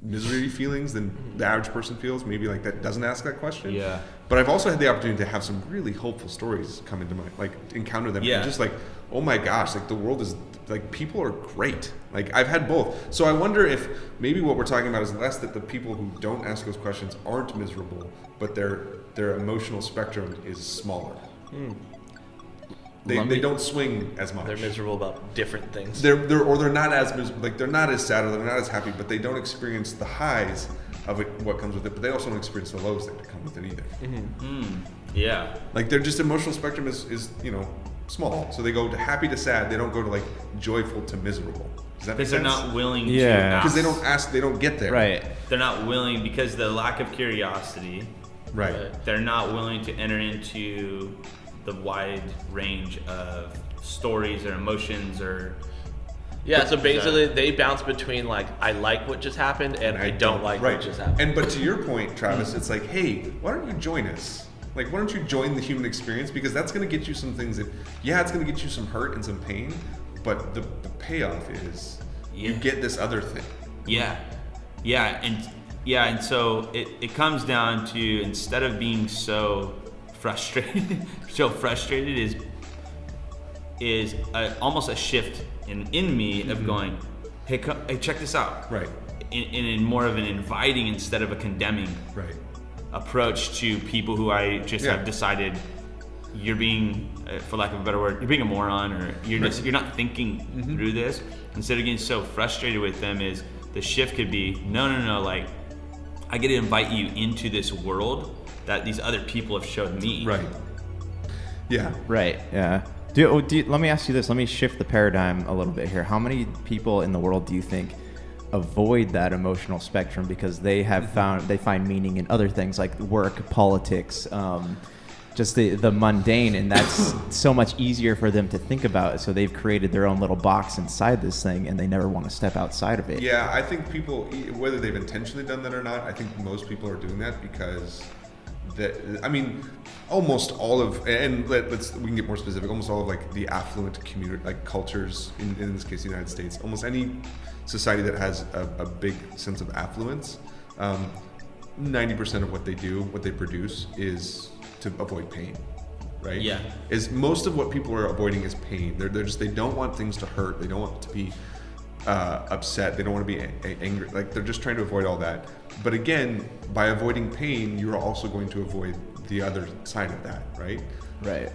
misery feelings than the average person feels. Maybe like that doesn't ask that question. Yeah. But I've also had the opportunity to have some really hopeful stories come into my, like, encounter them. Yeah. And just like, oh my gosh, like the world is, like, people are great. Like I've had both. So I wonder if maybe what we're talking about is less that the people who don't ask those questions aren't miserable, but their emotional spectrum is smaller. They don't swing as much. They're miserable about different things. They're not as miserable, like they're not as sad or they're not as happy, but they don't experience the highs of it, what comes with it, but they also don't experience the lows that come with it either. Yeah. Like their just emotional spectrum is small. So they go to happy to sad. They don't go to like joyful to miserable. Does that make sense? Because they're not willing to ask. Because they don't ask, they don't get there. Right. They're not willing because the lack of curiosity. Right. They're not willing to enter into the wide range of stories or emotions or... Yeah, so basically they bounce between like, I like what just happened and I don't like what just happened. But to your point, Travis, it's like, hey, why don't you join us? Like, why don't you join the human experience? Because that's going to get you some things that, it's going to get you some hurt and some pain, but the payoff is you get this other thing. And so it comes down to, instead of being so frustrated, is almost a shift in me of going, hey, check this out. Right. In more of an inviting instead of a condemning approach to people who I just have decided you're being, for lack of a better word, you're being a moron, or you're not thinking through this. Instead of getting so frustrated with them, is the shift could be, no, like, I get to invite you into this world that these other people have showed me. Right. Yeah. Right. Yeah. Let me ask you this. Let me shift the paradigm a little bit here. How many people in the world do you think avoid that emotional spectrum because they have find meaning in other things like work, politics, just the mundane, and that's so much easier for them to think about. So they've created their own little box inside this thing, and they never want to step outside of it. Yeah, I think people, whether they've intentionally done that or not, I think most people are doing that because almost all of, and we can get more specific, almost all of like the affluent community, like cultures, in this case the United States, almost any society that has a big sense of affluence, 90% of what they produce is to avoid pain, right? Yeah. Is most of what people are avoiding is pain. They don't want things to hurt. They don't want to be upset. They don't want to be angry. Like they're just trying to avoid all that. But again, by avoiding pain, you're also going to avoid the other side of that, right? Right.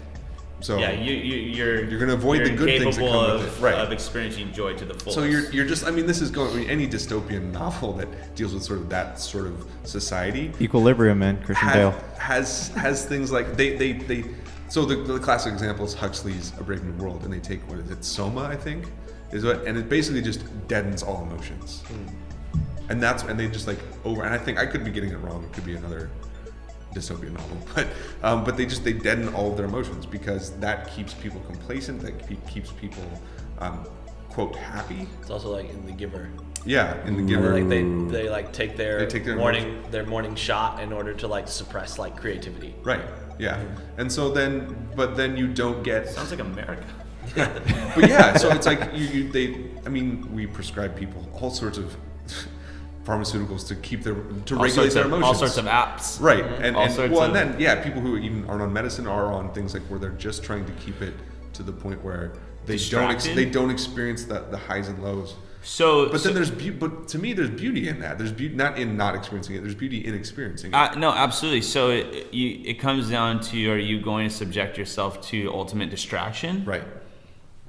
So yeah, you're going to avoid the good things that come with it, right? Of experiencing joy to the fullest. So you're just, this is going, any dystopian novel that deals with sort of that sort of society. Equilibrium, man. Christian Bale has things like they. So the classic example is Huxley's A Brave New World, and they take, what is it, Soma, I think, and it basically just deadens all emotions. And they just like and I think I could be getting it wrong. It could be another dystopian novel, but they deaden all of their emotions because that keeps people complacent. That keeps people quote happy. It's also like in The Giver. Yeah, in The Giver, like they like take their their morning shot in order to like suppress like creativity. Right. Yeah. And so then you don't get. Sounds like America. But yeah, so it's like we prescribe people all sorts of pharmaceuticals to regulate their emotions. All sorts of apps. Right. Mm-hmm. And then people who even aren't on medicine are on things like where they're just trying to keep it to the point where they don't experience the highs and lows. But to me there's beauty in that. There's beauty not in not experiencing it. There's beauty in experiencing it. No, absolutely. So it comes down to, are you going to subject yourself to ultimate distraction? Right.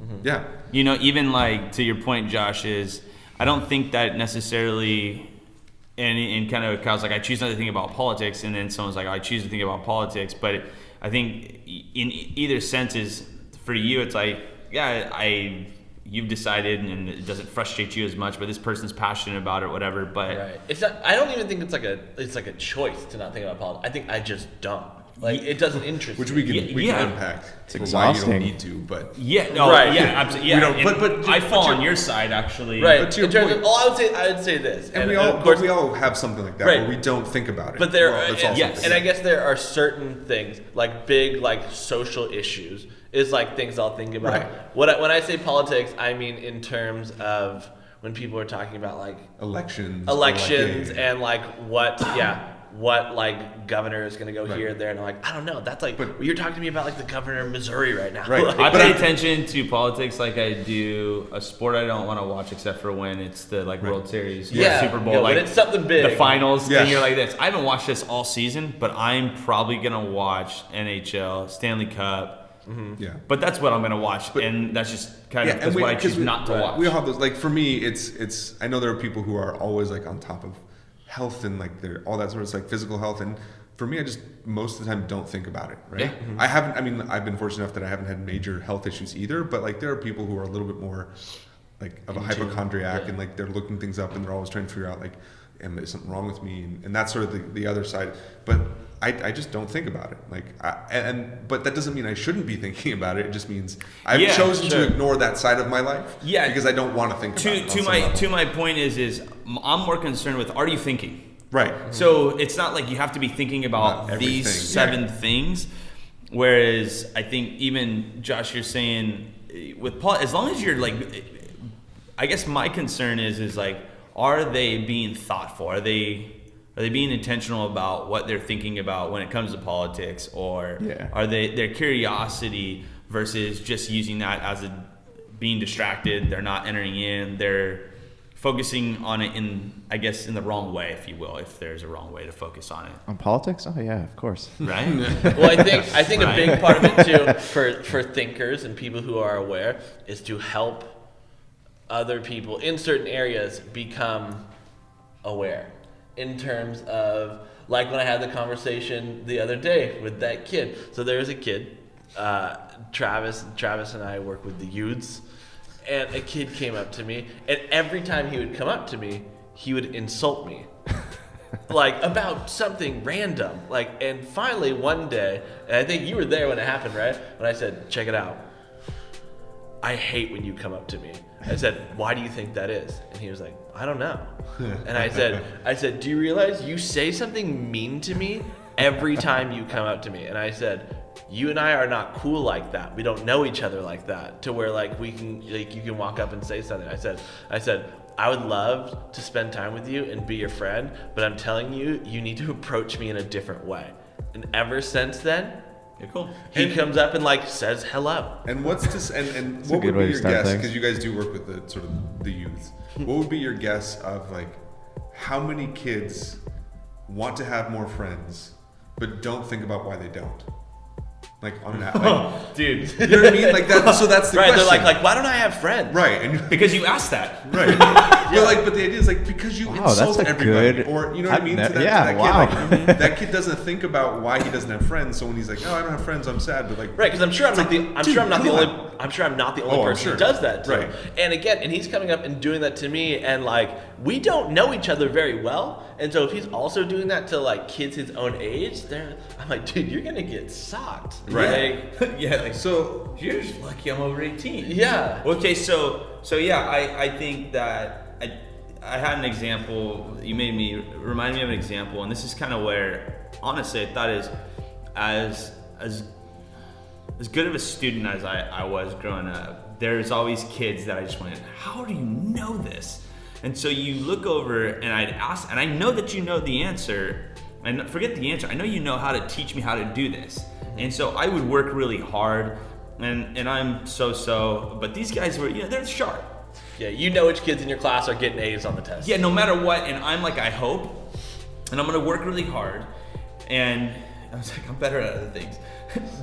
Mm-hmm. Yeah. Even like to your point, Josh, is I don't think that necessarily, and kind of I was like, I choose not to think about politics, and then someone's like, I choose to think about politics. But I think in either sense is, for you, it's like, you've decided, and it doesn't frustrate you as much, but this person's passionate about it, whatever. But right. It's not. I don't even think it's like a choice to not think about politics. I think I just don't. Like it doesn't interest Which me. we can unpack. It's exhausting. Why you don't need to, but absolutely. Yeah, but I fall on your side actually. Right. But to your in terms point, of, I would say this, and we all have something like that where we don't think about it. But and I guess there are certain things like big like social issues is like things I'll think about. Right. When I say politics, I mean in terms of when people are talking about like elections and like what like governor is going to go here and there, and I'm like, I don't know. That's like, you're talking to me about like the governor of Missouri right now. Right. I pay attention to politics like I do a sport I don't want to watch except for when it's the like World Series, Super Bowl, like when it's something big, the finals, and you're like this. I haven't watched this all season, but I'm probably gonna watch NHL, Stanley Cup. Mm-hmm. Yeah. But that's what I'm gonna watch, and that's just kind of that's what I choose not to watch. We all have those. Like for me, it's. I know there are people who are always like on top of health and like all that sort of like physical health, and for me I just most of the time don't think about it, right? Mm-hmm. I've been fortunate enough that I haven't had major health issues either, but like there are people who are a little bit more like of a hypochondriac and like they're looking things up and they're always trying to figure out like, is something wrong with me, and that's sort of the other side. But I just don't think about it, like but that doesn't mean I shouldn't be thinking about it. It just means I've chosen to ignore that side of my life because I don't want to think about it. To my point is I'm more concerned with, are you thinking? Right. So it's not like you have to be thinking about these 7 things. Whereas I think even Josh, you're saying with as long as you're like, I guess my concern is like, are they being thoughtful? Are they being intentional about what they're thinking about when it comes to politics, or are their curiosity versus just using that as being distracted? They're not entering in. They're focusing on it in the wrong way, if you will, if there's a wrong way to focus on it. On politics? Oh yeah, of course. Right? Well, I think a big part of it too for thinkers and people who are aware is to help other people in certain areas become aware. In terms of like when I had the conversation the other day with that kid. So there was a kid Travis and I work with the youths, and a kid came up to me, and every time he would come up to me, he would insult me. Like about something random. Like, and finally one day, and I think you were there when it happened, right? When I said, check it out. I hate when you come up to me. I said, why do you think that is? And he was like, I don't know. And I said, do you realize you say something mean to me every time you come up to me? And I said, you and I are not cool like that. We don't know each other like that, to where like we can, like you can walk up and say something. I said, I would love to spend time with you and be your friend, but I'm telling you, you need to approach me in a different way. And ever since then, Yeah, cool. he comes up and like says hello. And what's this? And what would be your guess? Because you guys do work with the sort of the youth. What would be your guess of like how many kids want to have more friends, but don't think about why they don't? Like on that, like, Dude. you know what I mean? Like that. So that's the Right, question. they're like, why don't I have friends? right, and Because you asked that. right. But the idea is like because you Wow, insult that's a everybody, good- or you know what I mean? I've To ne- that, yeah, to that wow. kid, like, that kid doesn't think about why he doesn't have friends. So when he's like, "Oh, I don't have friends, I'm sad," but like, Right, because I'm sure I'm not the only Oh, I'm person sure. who does that. Right. And again, and he's coming up and doing that to me, and like we don't know each other very well, and so if he's also doing that to like kids his own age, I'm like, dude, you're gonna get socked. Right. Like, Yeah, like, so you're just lucky I'm over 18. yeah. Okay, so yeah, I think that I had an example. You reminded me of an example, and this is kind of where, honestly, I thought as good of a student as I was growing up, there's always kids that I just went, how do you know this? And so you look over, and I'd ask, and I know that you know the answer, and forget the answer, I know you know how to teach me how to do this. And so I would work really hard, and I'm so, but these guys were, they're sharp. Yeah, you know which kids in your class are getting A's on the test. Yeah, no matter what, and I'm like, I hope, and I'm gonna work really hard, and I was like, I'm better at other things.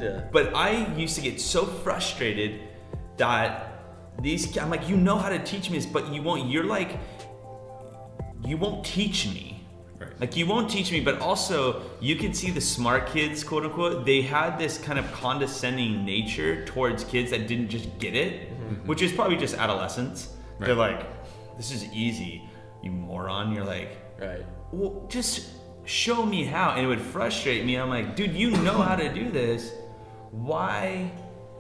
Yeah. But I used to get so frustrated that I'm like, you know how to teach me this, but you won't teach me. Right. Like you won't teach me, but also you can see the smart kids, quote unquote, they had this kind of condescending nature towards kids that didn't just get it, which is probably just adolescence. Right. They're like, this is easy, you moron. You're like, Right. well, just show me how. And it would frustrate me. I'm like, dude, you know how to do this. Why?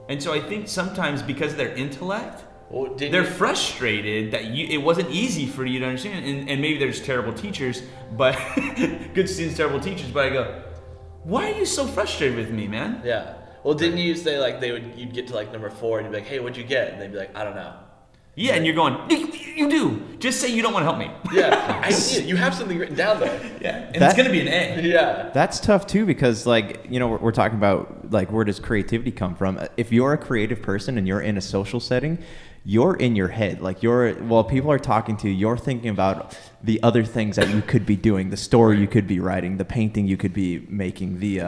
And so I think sometimes because of their intellect, Well, they're frustrated that it wasn't easy for you to understand. And maybe there's terrible teachers, but good students, terrible teachers. But I go, why are you so frustrated with me, man? Yeah. Well, didn't you say like you'd get to like number 4 and you'd be like, hey, what'd you get? And they'd be like, I don't know. Yeah, and you're going, you do. Just say you don't want to help me. Yeah, I see it. You have something written down there. Yeah, and it's going to be an A. Yeah. That's tough too, because like, we're talking about like, where does creativity come from? If you're a creative person and you're in a social setting, you're in your head. Like while people are talking to you, you're thinking about the other things that you could be doing, the story you could be writing, the painting you could be making, the,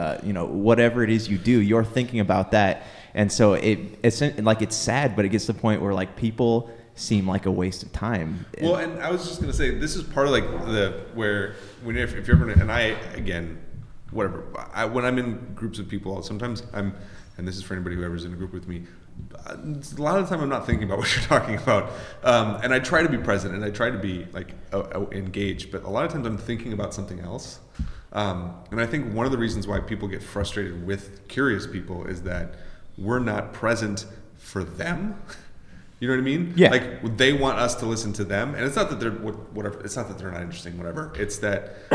whatever it is you do, you're thinking about that. And so it's like, it's sad, but it gets to the point where like people seem like a waste of time. Well, and I was just gonna say, this is part of like if you're ever, and I, again, whatever, when I'm in groups of people, sometimes and this is for anybody who ever's in a group with me, a lot of the time I'm not thinking about what you're talking about, and I try to be present and I try to be like engaged, but a lot of times I'm thinking about something else. And I think one of the reasons why people get frustrated with curious people is that we're not present for them. You know what I mean? Yeah. Like they want us to listen to them, and it's not that they're whatever. It's not that they're not interesting, whatever. It's that,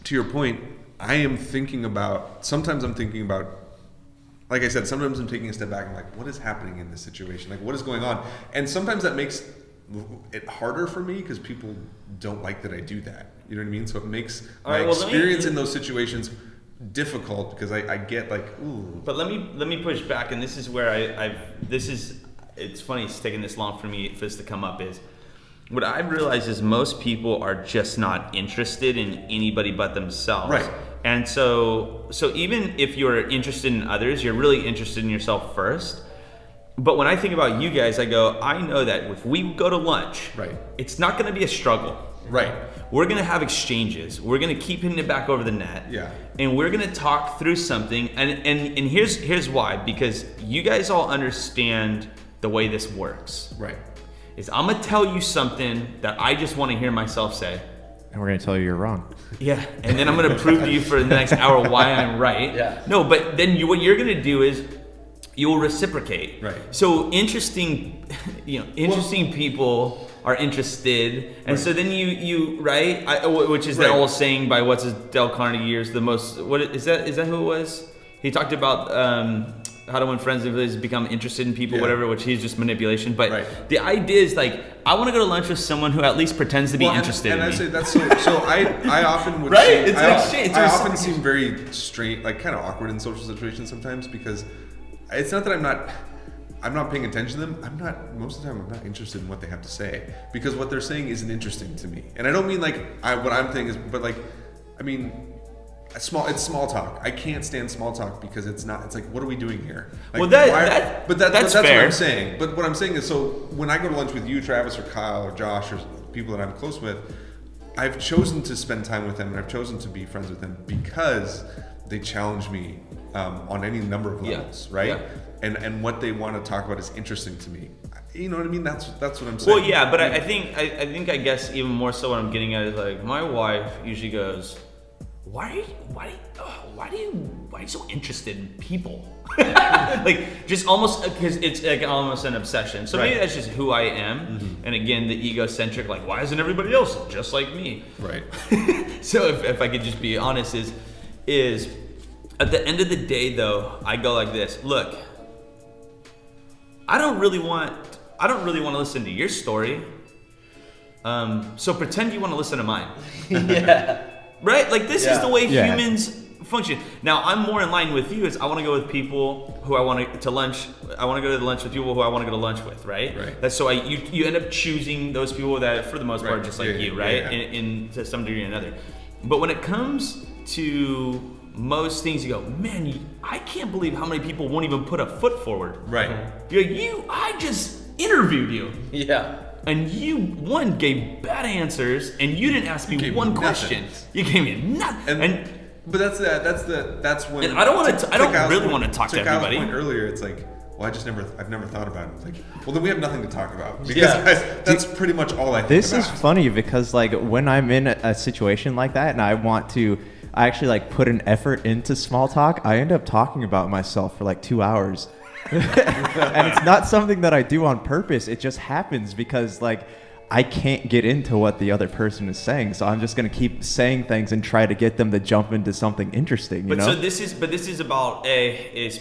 to your point, sometimes I'm thinking about, like I said, sometimes I'm taking a step back and like, what is happening in this situation? Like, what is going on? And sometimes that makes it harder for me because people don't like that I do that. You know what I mean? So it makes my experience in those situations difficult because I get like, ooh. But let me push back, and this is where it's funny it's taking this long for this to come up, is what I've realized is most people are just not interested in anybody but themselves. Right. And so even if you're interested in others, you're really interested in yourself first. But when I think about you guys, I know that if we go to lunch, Right. it's not going to be a struggle. Right. We're going to have exchanges. We're going to keep hitting it back over the net. Yeah. And we're going to talk through something. And here's why. Because you guys all understand the way this works. Right. Is I'm going to tell you something that I just want to hear myself say. And we're going to tell you you're wrong. Yeah. And then I'm going to prove to you for the next hour why I'm right. Yeah. No, but then what you're going to do is you'll reciprocate. Right. So interesting people are interested, and right. so then you which is that Right. old saying by what's his Dale Carnegie years, the most, what is that who it was? He talked about how to win friends is become interested in people, Yeah. whatever, which is just manipulation. But Right. the idea is like, I want to go to lunch with someone who at least pretends to be interested and in I me. say that's so I often would Right? seem, It's an exchange. It's I a often reciprocation. seem very strange, like kind of awkward in social situations sometimes, because it's not that I'm not paying attention to them. Most of the time I'm not interested in what they have to say, because what they're saying isn't interesting to me. And I don't mean like what I'm thinking is, but like, I mean, it's small talk. I can't stand small talk because it's like, what are we doing here? Like, Well, but that's fair. what I'm saying. But what I'm saying is, so when I go to lunch with you, Travis, or Kyle, or Josh, or people that I'm close with, I've chosen to spend time with them, and I've chosen to be friends with them because they challenge me on any number of levels, right? Yeah. And what they want to talk about is interesting to me. You know what I mean? That's what I'm saying. Well, yeah, but I guess even more so what I'm getting at is like, my wife usually goes, why are you so interested in people? Like, just almost, because it's like almost an obsession. So maybe Right. that's just who I am. Mm-hmm. And again, the egocentric, like, why isn't everybody else just like me? Right. So if I could just be honest, is at the end of the day though, I go like this. Look, I don't really want to listen to your story. So pretend you want to listen to mine. Yeah. Right? Like, this is the way Yeah. humans function. Now, I'm more in line with you. Is I want to go with people who I want to lunch. I want to go to lunch with people who I want to go to lunch with. Right. Right. That's so you end up choosing those people that, for the most part, Right. just like Yeah, you, yeah, right? yeah. In to some degree or another. But when it comes to most things, you go, man, I can't believe how many people won't even put a foot forward. Right. You're like, I just interviewed you. Yeah. And you, one, gave bad answers, and you didn't ask me gave one me question. nothing. You gave me nothing. And But that's when. And I don't wanna t- I don't Kyle's really point- wanna talk to Kyle's everybody. point earlier, it's like, well, I've never thought about it. It's like, well, then we have nothing to talk about, because Yeah. that's pretty much all I think This about. is funny because like when I'm in a situation like that and I actually like put an effort into small talk, I end up talking about myself for like 2 hours. And it's not something that I do on purpose. It just happens because like I can't get into what the other person is saying. So I'm just going to keep saying things and try to get them to jump into something interesting, you but know? so this is about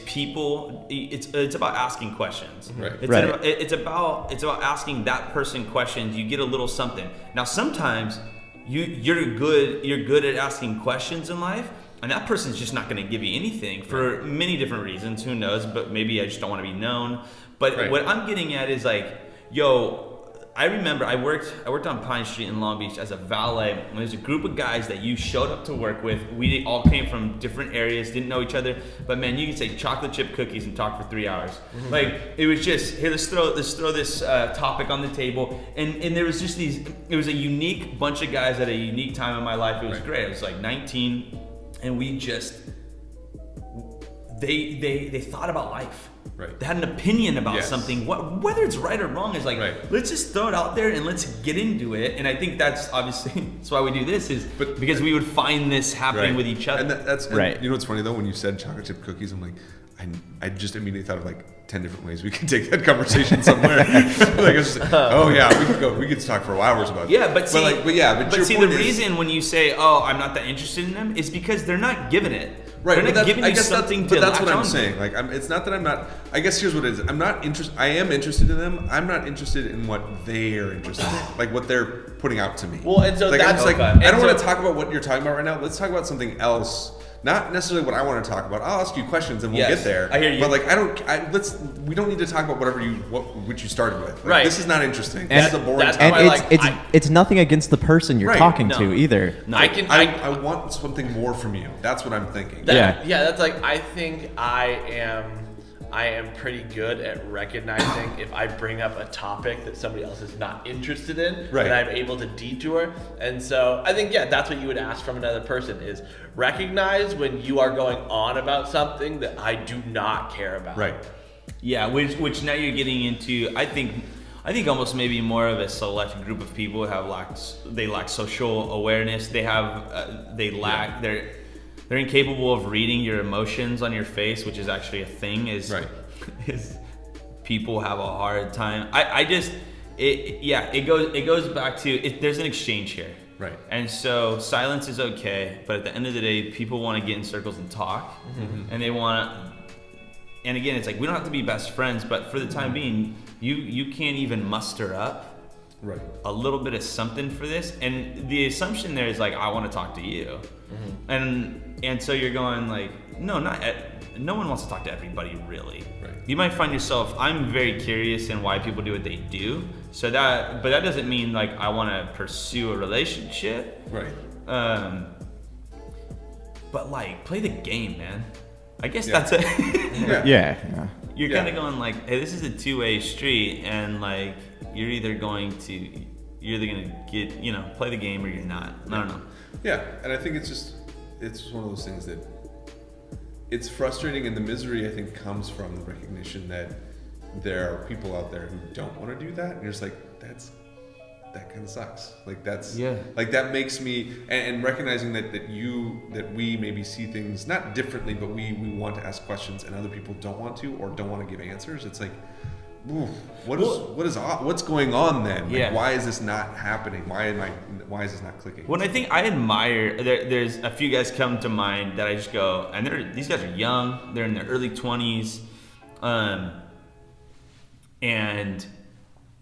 people. It's about asking questions. Right. It's about asking that person questions. You get a little something. Now sometimes you're good at asking questions in life, and that person's just not going to give you anything for many different reasons. Who knows? But maybe I just don't want to be known. But Right. what I'm getting at is like, yo, I remember I worked on Pine Street in Long Beach as a valet. And there's a group of guys that you showed up to work with. We all came from different areas, didn't know each other, but man, you could say chocolate chip cookies and talk for 3 hours. Mm-hmm. Like, it was just, here, let's throw this topic on the table, and there was just it was a unique bunch of guys at a unique time in my life. It was Right. great. I was like 19, and we just they thought about life. Right. They had an opinion about Yes. something. Whether it's right or wrong is like, Right. let's just throw it out there and let's get into it. And I think that's obviously that's why we do this, But- because we would find this happening Right. with each other. And that's Right. You know what's funny though? When you said chocolate chip cookies, I'm like, I just immediately thought of like 10 different ways we can take that conversation somewhere. Like, I was just like, oh yeah, we could talk for hours about it. Yeah, but see, but your see, the point is- reason when you say, "Oh, I'm not that interested in them," is because they're not giving it. Right, They're but not that's, giving I you guess something that's, to but that's latch what I'm on to. saying. Like, it's not that I'm not. I guess here's what it is. I'm not interested. I am interested in them. I'm not interested in what they are interested in, like what they're putting out to me. Well, and so like, I'm that's just like, okay. I don't And want so- to talk about what you're talking about right now. Let's talk about something else. Not necessarily what I want to talk about. I'll ask you questions and we'll Yes, get there. I hear you. But like, we don't need to talk about which you started with. Like, Right. This is not interesting. And- This is a boring that's topic. And why, it's like, it's nothing against the person you're Right. talking No. to either. No. I want something more from you. That's what I'm thinking. Yeah. Yeah, that's like, I think I am I am pretty good at recognizing if I bring up a topic that somebody else is not interested in, Right. and I'm able to detour. And so I think, that's what you would ask from another person is recognize when you are going on about something that I do not care about. Right. Yeah, which now you're getting into. I think almost maybe more of a select group of people who have lack social awareness. They're incapable of reading your emotions on your face, which is actually a thing. Is people have a hard time. It goes back to there's an exchange here. Right. And so silence is okay, but at the end of the day, people want to get in circles and talk, and they want to. And again, it's like we don't have to be best friends, but for the time being, you can't even muster up a little bit of something for this. And the assumption there is like, I want to talk to you, and so you're going like, no one wants to talk to everybody really. Right. You might find yourself. I'm very curious in why people do what they do. But that doesn't mean like I want to pursue a relationship. Right. But like, play the game, man. I guess that's it. Yeah. You're kind of going like, hey, this is a two-way street, and like you're either gonna get, play the game or you're not. I don't know. Yeah, and I think it's one of those things that it's frustrating, and the misery I think comes from the recognition that there are people out there who don't want to do that, and you're just like, that kind of sucks. Like that makes me, and recognizing that we maybe see things not differently, but we want to ask questions and other people don't want to or don't want to give answers. It's like, what's going on then? Like, why is this not happening? Why is this not clicking? When I think I admire, there's a few guys come to mind that I just go, and these guys are young, they're in their early 20s, and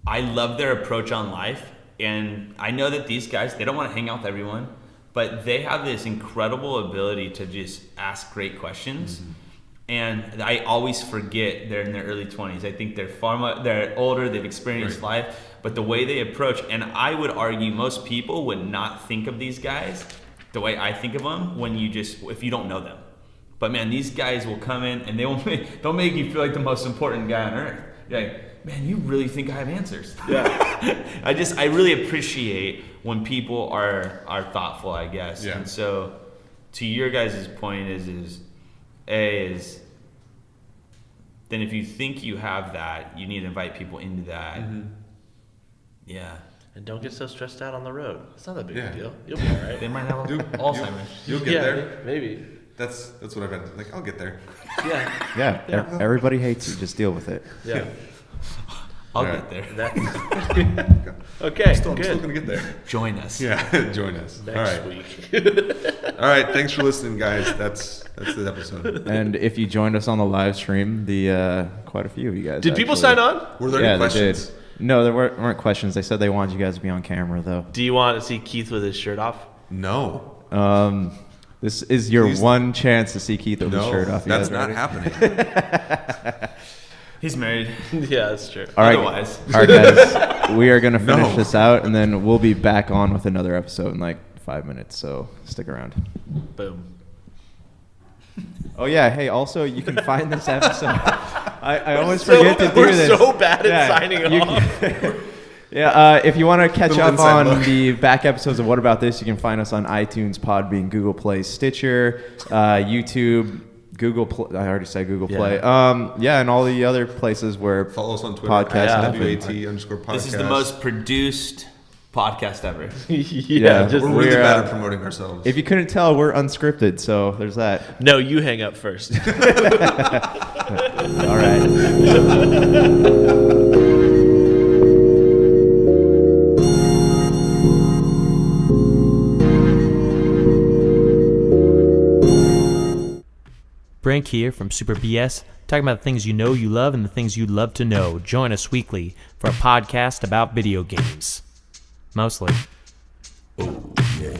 I love their approach on life. And I know that these guys, they don't want to hang out with everyone, but they have this incredible ability to just ask great questions. And I always forget they're in their early 20s. I think they're older, they've experienced life, but the way they approach, and I would argue most people would not think of these guys the way I think of them if you don't know them. But man, these guys will come in and they'll make you feel like the most important guy on earth. You're like, man, you really think I have answers? Yeah. I really appreciate when people are thoughtful, I guess. Yeah. And so, to your guys' point is then if you think you have that, you need to invite people into that. Yeah. And don't get so stressed out on the road. It's not a big deal. You'll be all right. They might have Alzheimer's. You'll get there. Maybe. That's what I've been like. I'll get there. Yeah. Everybody hates you. Just deal with it. Yeah. I'll get there. Okay. I'm still gonna get there. Join us. Yeah, join us. Next week. All right. Thanks for listening, guys. That's the episode. And if you joined us on the live stream, quite a few of you guys. Did people sign on? Were there any questions? They did. No, there weren't questions. They said they wanted you guys to be on camera, though. Do you want to see Keith with his shirt off? No. This is your one chance to see Keith with his shirt off. That's not happening. He's married. Yeah, that's true. All right, Otherwise. all right, guys. We are going to finish this out, and then we'll be back on with another episode in like 5 minutes, so stick around. Boom. Oh, yeah. Hey, also, you can find this episode. I always forget to do this. We're so bad at signing off. If you want to catch Little up inside on look. the back episodes of What About This, you can find us on iTunes, Podbean, Google Play, Stitcher, YouTube, Google Play. I already said Google Play. And all the other places where Follow us on Twitter. podcasts WAT_podcast. This is the most produced podcast ever. We're really bad at promoting ourselves. If you couldn't tell, we're unscripted, so there's that. No, you hang up first. All right. Brink here from Super BS, talking about the things you know you love and the things you'd love to know. Join us weekly for a podcast about video games. Mostly. Oh, yeah.